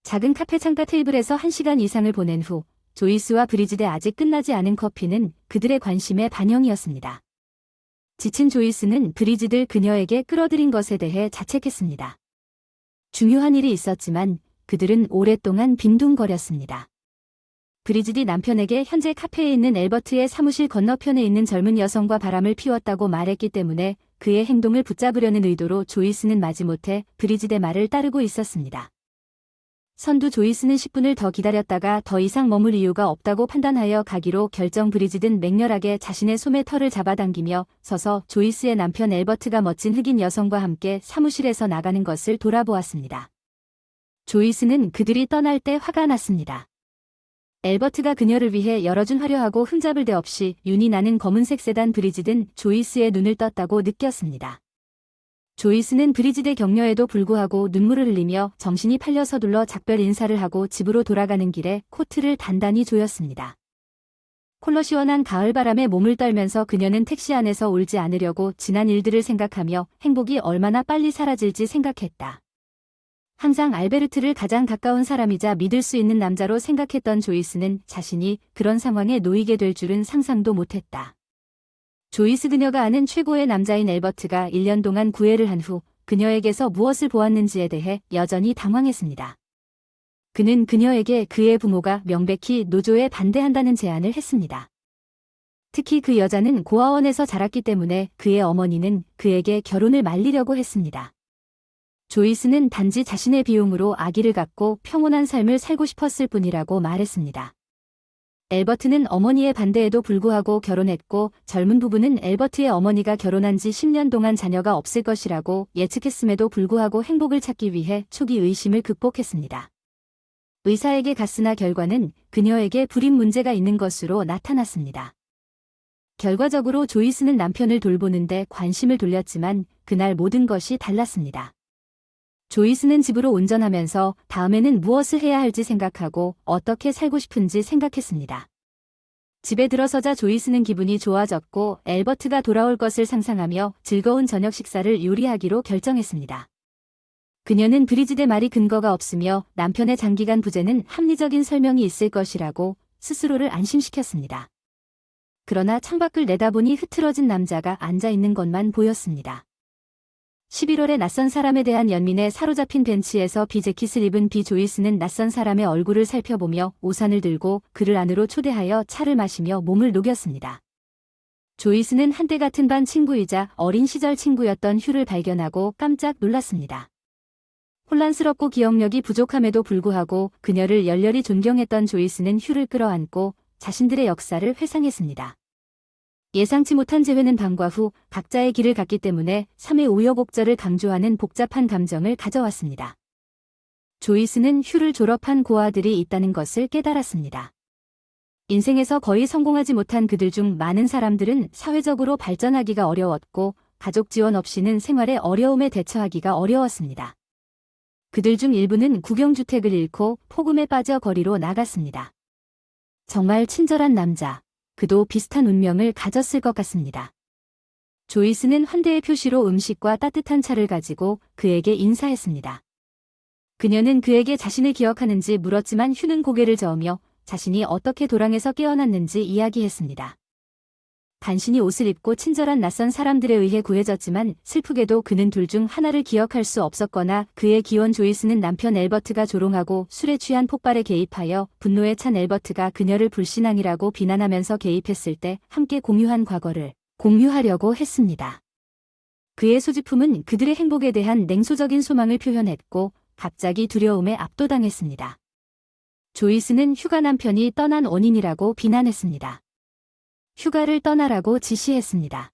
작은 카페 창가 테이블에서 1시간 이상을 보낸 후 조이스와 브리짓의 아직 끝나지 않은 커피는 그들의 관심의 반영이었습니다. 지친 조이스는 브리짓을 그녀에게 끌어들인 것에 대해 자책했습니다. 중요한 일이 있었지만 그들은 오랫동안 빈둥거렸습니다. 브리짓이 남편에게 현재 카페에 있는 엘버트의 사무실 건너편에 있는 젊은 여성과 바람을 피웠다고 말했기 때문에 그의 행동을 붙잡으려는 의도로 조이스는 마지못해 브리짓의 말을 따르고 있었습니다. 선두 조이스는 10분을 더 기다렸다가 더 이상 머물 이유가 없다고 판단하여 가기로 결정. 브리짓은 맹렬하게 자신의 소매 털을 잡아당기며 서서 조이스의 남편 엘버트가 멋진 흑인 여성과 함께 사무실에서 나가는 것을 돌아보았습니다. 조이스는 그들이 떠날 때 화가 났습니다. 엘버트가 그녀를 위해 열어준 화려하고 흠잡을 데 없이 윤이 나는 검은색 세단. 브리짓은 조이스의 눈을 떴다고 느꼈습니다. 조이스는 브리짓의 격려에도 불구하고 눈물을 흘리며 정신이 팔려 서둘러 작별 인사를 하고 집으로 돌아가는 길에 코트를 단단히 조였습니다. 콜러 시원한 가을바람에 몸을 떨면서 그녀는 택시 안에서 울지 않으려고 지난 일들을 생각하며 행복이 얼마나 빨리 사라질지 생각했다. 항상 알베르트를 가장 가까운 사람이자 믿을 수 있는 남자로 생각했던 조이스는 자신이 그런 상황에 놓이게 될 줄은 상상도 못했다. 조이스 그녀가 아는 최고의 남자인 엘버트가 1년 동안 구애를 한 후 그녀에게서 무엇을 보았는지에 대해 여전히 당황했습니다. 그는 그녀에게 그의 부모가 명백히 노조에 반대한다는 제안을 했습니다. 특히 그 여자는 고아원에서 자랐기 때문에 그의 어머니는 그에게 결혼을 말리려고 했습니다. 조이스는 단지 자신의 비용으로 아기를 갖고 평온한 삶을 살고 싶었을 뿐이라고 말했습니다. 엘버트는 어머니의 반대에도 불구하고 결혼했고 젊은 부부는 엘버트의 어머니가 결혼한 지 10년 동안 자녀가 없을 것이라고 예측했음에도 불구하고 행복을 찾기 위해 초기 의심을 극복했습니다. 의사에게 갔으나 결과는 그녀에게 불임 문제가 있는 것으로 나타났습니다. 결과적으로 조이스는 남편을 돌보는데 관심을 돌렸지만 그날 모든 것이 달랐습니다. 조이스는 집으로 운전하면서 다음에는 무엇을 해야 할지 생각하고 어떻게 살고 싶은지 생각했습니다. 집에 들어서자 조이스는 기분이 좋아졌고 엘버트가 돌아올 것을 상상하며 즐거운 저녁 식사를 요리하기로 결정했습니다. 그녀는 브리짓의 말이 근거가 없으며 남편의 장기간 부재는 합리적인 설명이 있을 것이라고 스스로를 안심시켰습니다. 그러나 창밖을 내다보니 흐트러진 남자가 앉아 있는 것만 보였습니다. 11월에 낯선 사람에 대한 연민에 사로잡힌 벤치에서 비 재킷을 입은 조이스는 낯선 사람의 얼굴을 살펴보며 우산을 들고 그를 안으로 초대하여 차를 마시며 몸을 녹였습니다. 조이스는 한때 같은 반 친구이자 어린 시절 친구였던 휴를 발견하고 깜짝 놀랐습니다. 혼란스럽고 기억력이 부족함에도 불구하고 그녀를 열렬히 존경했던 조이스는 휴를 끌어안고 자신들의 역사를 회상했습니다. 예상치 못한 재회는 방과 후 각자의 길을 갔기 때문에 3의 우여곡절을 강조하는 복잡한 감정을 가져왔습니다. 조이스는 휴를 졸업한 고아들이 있다는 것을 깨달았습니다. 인생에서 거의 성공하지 못한 그들 중 많은 사람들은 사회적으로 발전하기가 어려웠고 가족 지원 없이는 생활의 어려움에 대처하기가 어려웠습니다. 그들 중 일부는 국영주택을 잃고 폭음에 빠져 거리로 나갔습니다. 정말 친절한 남자. 그도 비슷한 운명을 가졌을 것 같습니다. 조이스는 환대의 표시로 음식과 따뜻한 차를 가지고 그에게 인사했습니다. 그녀는 그에게 자신을 기억하는지 물었지만 휴는 고개를 저으며 자신이 어떻게 도랑에서 깨어났는지 이야기했습니다. 간신히 옷을 입고 친절한 낯선 사람들에 의해 구해졌지만 슬프게도 그는 둘 중 하나를 기억할 수 없었거나 그의 기원. 조이스는 남편 엘버트가 조롱하고 술에 취한 폭발에 개입하여 분노에 찬 엘버트가 그녀를 불신앙이라고 비난하면서 개입했을 때 함께 공유한 과거를 공유하려고 했습니다. 그의 소지품은 그들의 행복에 대한 냉소적인 소망을 표현했고 갑자기 두려움에 압도당했습니다. 조이스는 휴가 남편이 떠난 원인이라고 비난했습니다. 휴가를 떠나라고 지시했습니다.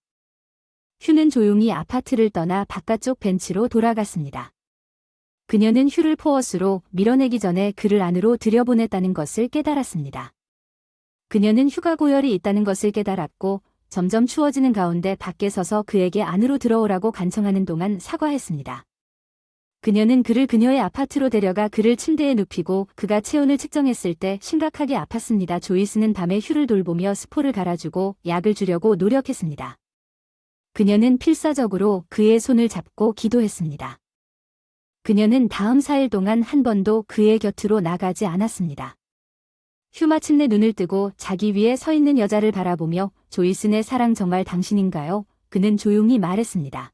휴는 조용히 아파트를 떠나 바깥쪽 벤치로 돌아갔습니다. 그녀는 휴를 포엇으로 밀어내기 전에 그를 안으로 들여보냈다는 것을 깨달았습니다. 그녀는 휴가 고열이 있다는 것을 깨달았고 점점 추워지는 가운데 밖에 서서 그에게 안으로 들어오라고 간청하는 동안 사과했습니다. 그녀는 그를 그녀의 아파트로 데려가 그를 침대에 눕히고 그가 체온을 측정했을 때 심각하게 아팠습니다. 조이스는 밤에 휴를 돌보며 스포를 갈아주고 약을 주려고 노력했습니다. 그녀는 필사적으로 그의 손을 잡고 기도했습니다. 그녀는 다음 4일 동안 한 번도 그의 곁으로 나가지 않았습니다. 휴 마침내 눈을 뜨고 자기 위에 서 있는 여자를 바라보며 조이스 내 사랑 정말 당신인가요? 그는 조용히 말했습니다.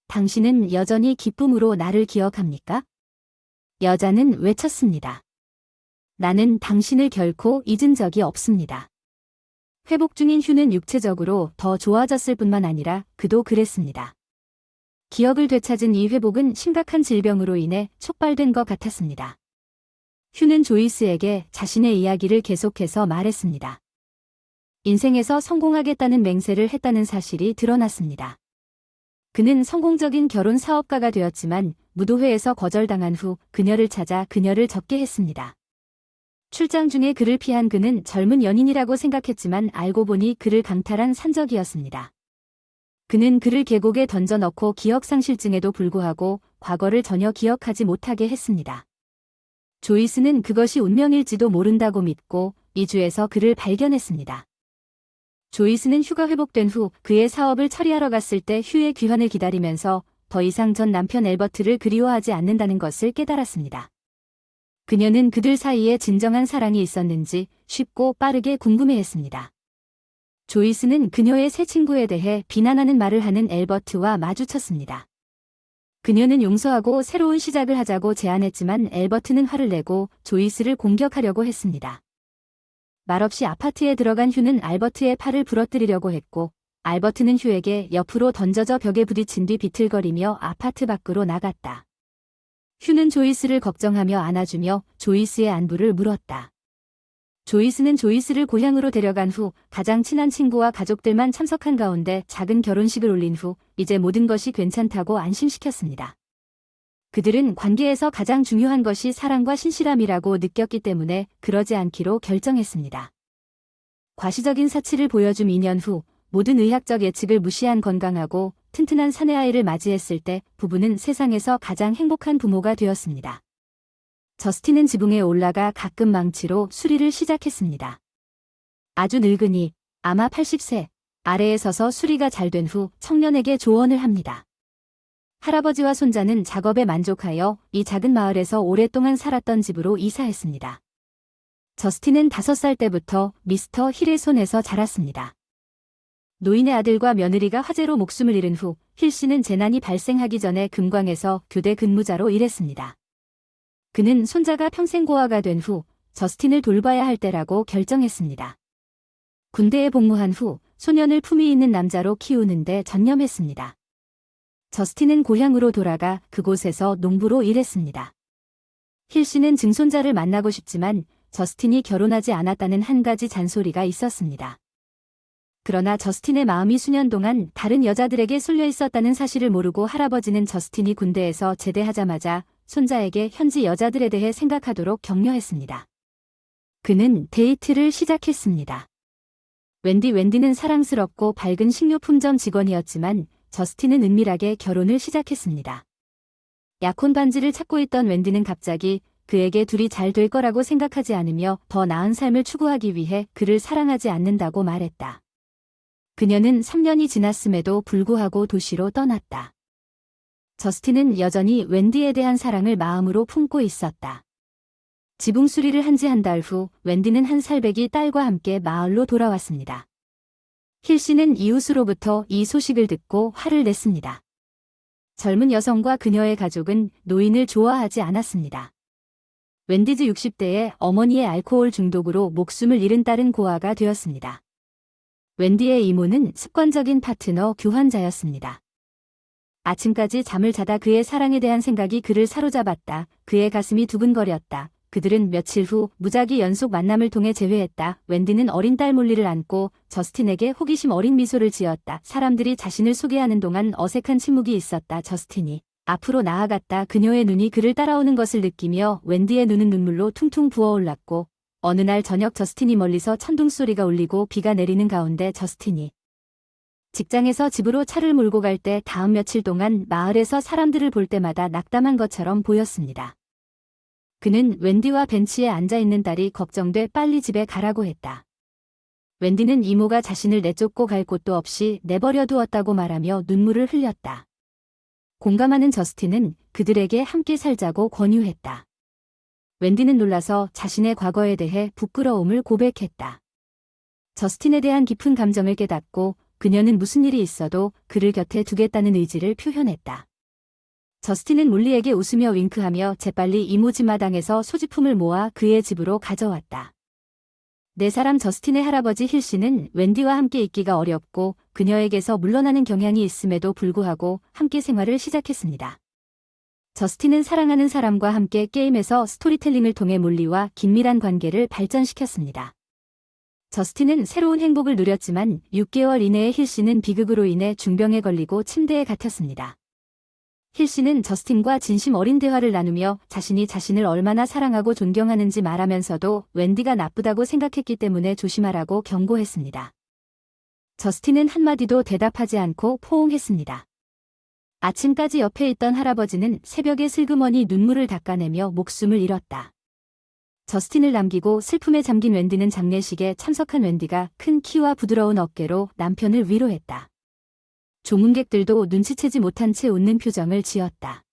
당신은 여전히 기쁨으로 나를 기억합니까? 여자는 외쳤습니다. 나는 당신을 결코 잊은 적이 없습니다. 회복 중인 휴는 육체적으로 더 좋아졌을 뿐만 아니라 그도 그랬습니다. 기억을 되찾은 이 회복은 심각한 질병으로 인해 촉발된 것 같았습니다. 휴는 조이스에게 자신의 이야기를 계속해서 말했습니다. 인생에서 성공하겠다는 맹세를 했다는 사실이 드러났습니다. 그는 성공적인 결혼 사업가가 되었지만 무도회에서 거절당한 후 그녀를 찾아 그녀를 접게 했습니다. 출장 중에 그를 피한 그는 젊은 연인이라고 생각했지만 알고 보니 그를 강탈한 산적이었습니다. 그는 그를 계곡에 던져넣고 기억상실증에도 불구하고 과거를 전혀 기억하지 못하게 했습니다. 조이스는 그것이 운명일지도 모른다고 믿고 이주에서 그를 발견했습니다. 조이스는 휴가 회복된 후 그의 사업을 처리하러 갔을 때 휴의 귀환을 기다리면서 더 이상 전 남편 엘버트를 그리워하지 않는다는 것을 깨달았습니다. 그녀는 그들 사이에 진정한 사랑이 있었는지 쉽고 빠르게 궁금해했습니다. 조이스는 그녀의 새 친구에 대해 비난하는 말을 하는 엘버트와 마주쳤습니다. 그녀는 용서하고 새로운 시작을 하자고 제안했지만 엘버트는 화를 내고 조이스를 공격하려고 했습니다. 말없이 아파트에 들어간 휴는 알버트의 팔을 부러뜨리려고 했고 알버트는 휴에게 옆으로 던져져 벽에 부딪힌 뒤 비틀거리며 아파트 밖으로 나갔다. 휴는 조이스를 걱정하며 안아주며 조이스의 안부를 물었다. 조이스는 조이스를 고향으로 데려간 후 가장 친한 친구와 가족들만 참석한 가운데 작은 결혼식을 올린 후 이제 모든 것이 괜찮다고 안심시켰습니다. 그들은 관계에서 가장 중요한 것이 사랑과 신실함이라고 느꼈기 때문에 그러지 않기로 결정했습니다. 과시적인 사치를 보여줌 2년 후 모든 의학적 예측을 무시한 건강하고 튼튼한 사내 아이를 맞이했을 때 부부는 세상에서 가장 행복한 부모가 되었습니다. 저스틴은 지붕에 올라가 가끔 망치로 수리를 시작했습니다. 아주 늙은이, 아마 80세, 아래에 서서 수리가 잘 된 후 청년에게 조언을 합니다. 할아버지와 손자는 작업에 만족하여 이 작은 마을에서 오랫동안 살았던 집으로 이사했습니다. 저스틴은 5살 때부터 미스터 힐의 손에서 자랐습니다. 노인의 아들과 며느리가 화재로 목숨을 잃은 후 힐 씨는 재난이 발생하기 전에 금광에서 교대 근무자로 일했습니다. 그는 손자가 평생 고아가 된 후 저스틴을 돌봐야 할 때라고 결정했습니다. 군대에 복무한 후 소년을 품위 있는 남자로 키우는 데 전념했습니다. 저스틴은 고향으로 돌아가 그곳에서 농부로 일했습니다. 힐 씨는 증손자를 만나고 싶지만 저스틴이 결혼하지 않았다는 한 가지 잔소리가 있었습니다. 그러나 저스틴의 마음이 수년 동안 다른 여자들에게 쏠려 있었다는 사실을 모르고 할아버지는 저스틴이 군대에서 제대하자마자 손자에게 현지 여자들에 대해 생각하도록 격려했습니다. 그는 데이트를 시작했습니다. 웬디는 사랑스럽고 밝은 식료품점 직원이었지만 저스틴은 은밀하게 결혼을 시작했습니다. 약혼 반지를 찾고 있던 웬디는 갑자기 그에게 둘이 잘 될 거라고 생각하지 않으며 더 나은 삶을 추구하기 위해 그를 사랑하지 않는다고 말했다. 그녀는 3년이 지났음에도 불구하고 도시로 떠났다. 저스틴은 여전히 웬디에 대한 사랑을 마음으로 품고 있었다. 지붕 수리를 한 지 한 달 후 웬디는 한 살배기 딸과 함께 마을로 돌아왔습니다. 힐 씨는 이웃으로부터 이 소식을 듣고 화를 냈습니다. 젊은 여성과 그녀의 가족은 노인을 좋아하지 않았습니다. 웬디즈 60대의 어머니의 알코올 중독으로 목숨을 잃은 딸은 고아가 되었습니다. 웬디의 이모는 습관적인 파트너 교환자였습니다. 아침까지 잠을 자다 그의 사랑에 대한 생각이 그를 사로잡았다. 그의 가슴이 두근거렸다. 그들은 며칠 후 무작위 연속 만남을 통해 재회했다. 웬디는 어린 딸 몰리를 안고 저스틴에게 호기심 어린 미소를 지었다. 사람들이 자신을 소개하는 동안 어색한 침묵이 있었다. 저스틴이 앞으로 나아갔다. 그녀의 눈이 그를 따라오는 것을 느끼며 웬디의 눈은 눈물로 퉁퉁 부어올랐고 어느 날 저녁 저스틴이 멀리서 천둥 소리가 울리고 비가 내리는 가운데 저스틴이 직장에서 집으로 차를 몰고 갈 때 다음 며칠 동안 마을에서 사람들을 볼 때마다 낙담한 것처럼 보였습니다. 그는 웬디와 벤치에 앉아있는 딸이 걱정돼 빨리 집에 가라고 했다. 웬디는 이모가 자신을 내쫓고 갈 곳도 없이 내버려 두었다고 말하며 눈물을 흘렸다. 공감하는 저스틴은 그들에게 함께 살자고 권유했다. 웬디는 놀라서 자신의 과거에 대해 부끄러움을 고백했다. 저스틴에 대한 깊은 감정을 깨닫고 그녀는 무슨 일이 있어도 그를 곁에 두겠다는 의지를 표현했다. 저스틴은 몰리에게 웃으며 윙크하며 재빨리 이모집 마당에서 소지품을 모아 그의 집으로 가져왔다. 네 사람 저스틴의 할아버지 힐 씨는 웬디와 함께 있기가 어렵고 그녀에게서 물러나는 경향이 있음에도 불구하고 함께 생활을 시작했습니다. 저스틴은 사랑하는 사람과 함께 게임에서 스토리텔링을 통해 몰리와 긴밀한 관계를 발전시켰습니다. 저스틴은 새로운 행복을 누렸지만 6개월 이내에 힐 씨는 비극으로 인해 중병에 걸리고 침대에 갇혔습니다. 힐 씨는 저스틴과 진심 어린 대화를 나누며 자신이 자신을 얼마나 사랑하고 존경하는지 말하면서도 웬디가 나쁘다고 생각했기 때문에 조심하라고 경고했습니다. 저스틴은 한마디도 대답하지 않고 포옹했습니다. 아침까지 옆에 있던 할아버지는 새벽에 슬그머니 눈물을 닦아내며 목숨을 잃었다. 저스틴을 남기고 슬픔에 잠긴 웬디는 장례식에 참석한 웬디가 큰 키와 부드러운 어깨로 남편을 위로했다. 조문객들도 눈치채지 못한 채 웃는 표정을 지었다.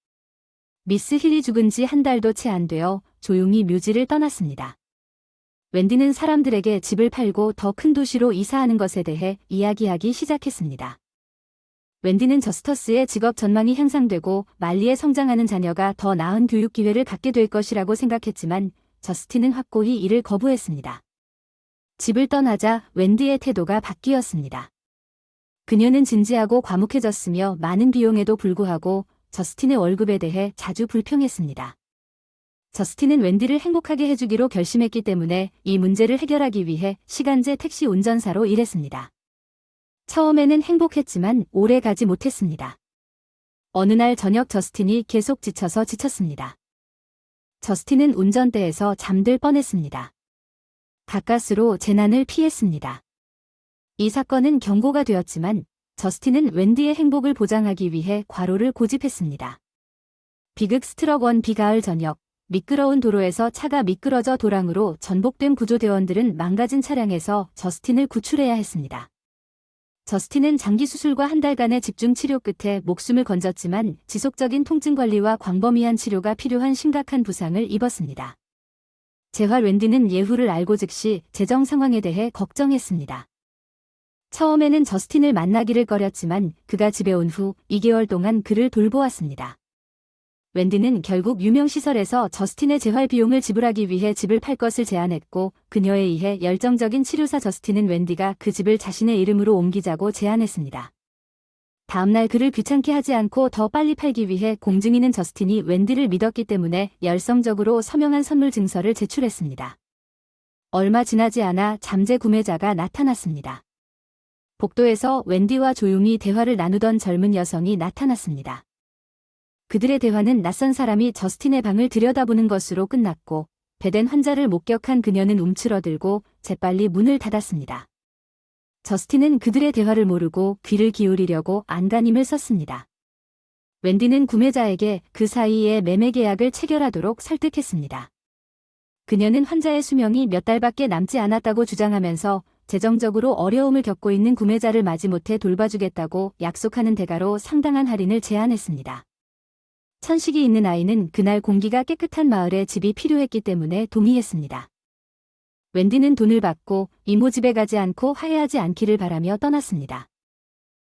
미스 힐이 죽은 지 한 달도 채 안 되어 조용히 묘지를 떠났습니다. 웬디는 사람들에게 집을 팔고 더 큰 도시로 이사하는 것에 대해 이야기하기 시작했습니다. 웬디는 저스터스의 직업 전망이 향상되고 말리에 성장하는 자녀가 더 나은 교육 기회를 갖게 될 것이라고 생각했지만 저스틴은 확고히 이를 거부했습니다. 집을 떠나자 웬디의 태도가 바뀌었습니다. 그녀는 진지하고 과묵해졌으며 많은 비용에도 불구하고 저스틴의 월급에 대해 자주 불평했습니다. 저스틴은 웬디를 행복하게 해주기로 결심했기 때문에 이 문제를 해결하기 위해 시간제 택시 운전사로 일했습니다. 처음에는 행복했지만 오래 가지 못했습니다. 어느 날 저녁 저스틴이 계속 지쳐서 지쳤습니다. 저스틴은 운전대에서 잠들 뻔했습니다. 가까스로 재난을 피했습니다. 이 사건은 경고가 되었지만 저스틴은 웬디의 행복을 보장하기 위해 과로를 고집했습니다. 비극 스트럭 원 비가을 저녁, 미끄러운 도로에서 차가 미끄러져 도랑으로 전복된 구조대원들은 망가진 차량에서 저스틴을 구출해야 했습니다. 저스틴은 장기 수술과 한 달간의 집중 치료 끝에 목숨을 건졌지만 지속적인 통증 관리와 광범위한 치료가 필요한 심각한 부상을 입었습니다. 재활 웬디는 예후를 알고 즉시 재정 상황에 대해 걱정했습니다. 처음에는 저스틴을 만나기를 꺼렸지만 그가 집에 온 후 2개월 동안 그를 돌보았습니다. 웬디는 결국 유명시설에서 저스틴의 재활 비용을 지불하기 위해 집을 팔 것을 제안했고 그녀에 의해 열정적인 치료사 저스틴은 웬디가 그 집을 자신의 이름으로 옮기자고 제안했습니다. 다음날 그를 귀찮게 하지 않고 더 빨리 팔기 위해 공증인은 저스틴이 웬디를 믿었기 때문에 열성적으로 서명한 선물 증서를 제출했습니다. 얼마 지나지 않아 잠재 구매자가 나타났습니다. 복도에서 웬디와 조용히 대화를 나누던 젊은 여성이 나타났습니다. 그들의 대화는 낯선 사람이 저스틴의 방을 들여다보는 것으로 끝났고 배된 환자를 목격한 그녀는 움츠러들고 재빨리 문을 닫았습니다. 저스틴은 그들의 대화를 모르고 귀를 기울이려고 안간힘을 썼습니다. 웬디는 구매자에게 그 사이에 매매 계약을 체결하도록 설득했습니다. 그녀는 환자의 수명이 몇 달밖에 남지 않았다고 주장하면서 재정적으로 어려움을 겪고 있는 구매자를 마지못해 돌봐주겠다고 약속하는 대가로 상당한 할인을 제안했습니다. 천식이 있는 아이는 그날 공기가 깨끗한 마을에 집이 필요했기 때문에 동의했습니다. 웬디는 돈을 받고 이모 집에 가지 않고 화해하지 않기를 바라며 떠났습니다.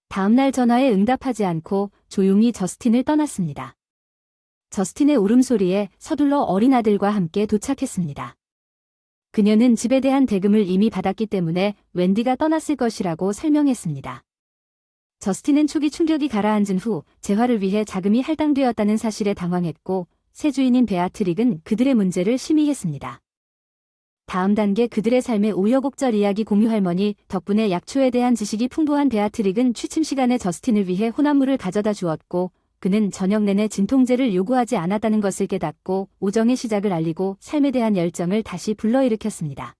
다음날 전화에 응답하지 않고 조용히 저스틴을 떠났습니다. 저스틴의 울음소리에 서둘러 어린 아들과 함께 도착했습니다. 그녀는 집에 대한 대금을 이미 받았기 때문에 웬디가 떠났을 것이라고 설명했습니다. 저스틴은 초기 충격이 가라앉은 후 재활을 위해 자금이 할당되었다는 사실에 당황했고 새 주인인 베아트릭은 그들의 문제를 심의했습니다. 다음 단계 그들의 삶의 우여곡절 이야기 공유 할머니 덕분에 약초에 대한 지식이 풍부한 베아트릭은 취침 시간에 저스틴을 위해 혼합물을 가져다 주었고 그는 저녁 내내 진통제를 요구하지 않았다는 것을 깨닫고 우정의 시작을 알리고 삶에 대한 열정을 다시 불러일으켰습니다.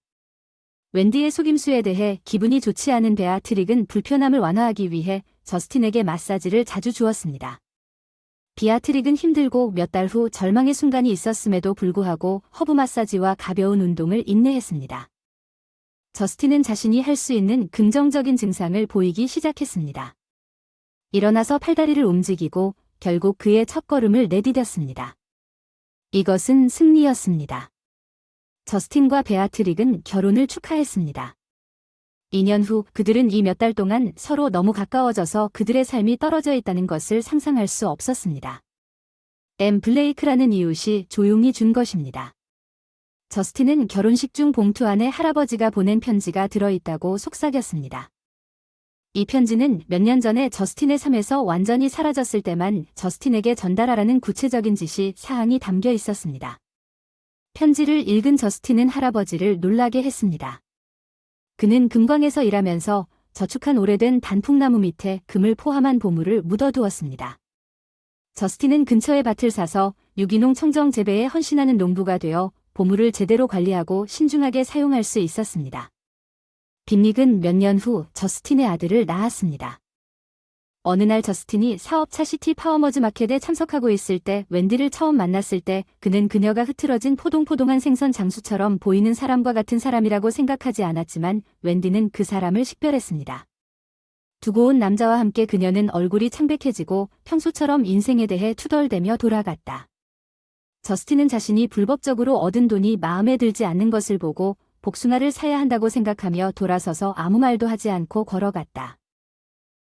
웬디의 속임수에 대해 기분이 좋지 않은 베아트릭은 불편함을 완화하기 위해 저스틴에게 마사지를 자주 주었습니다. 베아트릭은 힘들고 몇 달 후 절망의 순간이 있었음에도 불구하고 허브 마사지와 가벼운 운동을 인내했습니다. 저스틴은 자신이 할 수 있는 긍정적인 증상을 보이기 시작했습니다. 일어나서 팔다리를 움직이고 결국 그의 첫걸음을 내디뎠습니다. 이것은 승리였습니다. 저스틴과 베아트릭은 결혼을 축하했습니다. 2년 후 그들은 이 몇 달 동안 서로 너무 가까워져서 그들의 삶이 떨어져 있다는 것을 상상할 수 없었습니다. 엠 블레이크라는 이웃이 조용히 준 것입니다. 저스틴은 결혼식 중 봉투 안에 할아버지가 보낸 편지가 들어있다고 속삭였습니다. 이 편지는 몇 년 전에 저스틴의 삶에서 완전히 사라졌을 때만 저스틴에게 전달하라는 구체적인 지시 사항이 담겨 있었습니다. 편지를 읽은 저스틴은 할아버지를 놀라게 했습니다. 그는 금광에서 일하면서 저축한 오래된 단풍나무 밑에 금을 포함한 보물을 묻어두었습니다. 저스틴은 근처의 밭을 사서 유기농 청정 재배에 헌신하는 농부가 되어 보물을 제대로 관리하고 신중하게 사용할 수 있었습니다. 빅릭은 몇 년 후 저스틴의 아들을 낳았습니다. 어느 날 저스틴이 사업차 시티 파워머즈 마켓에 참석하고 있을 때 웬디를 처음 만났을 때 그는 그녀가 흐트러진 포동포동한 생선 장수처럼 보이는 사람과 같은 사람이라고 생각하지 않았지만 웬디는 그 사람을 식별했습니다. 두고 온 남자와 함께 그녀는 얼굴이 창백해지고 평소처럼 인생에 대해 투덜대며 돌아갔다. 저스틴은 자신이 불법적으로 얻은 돈이 마음에 들지 않는 것을 보고 복숭아를 사야 한다고 생각하며 돌아서서 아무 말도 하지 않고 걸어갔다.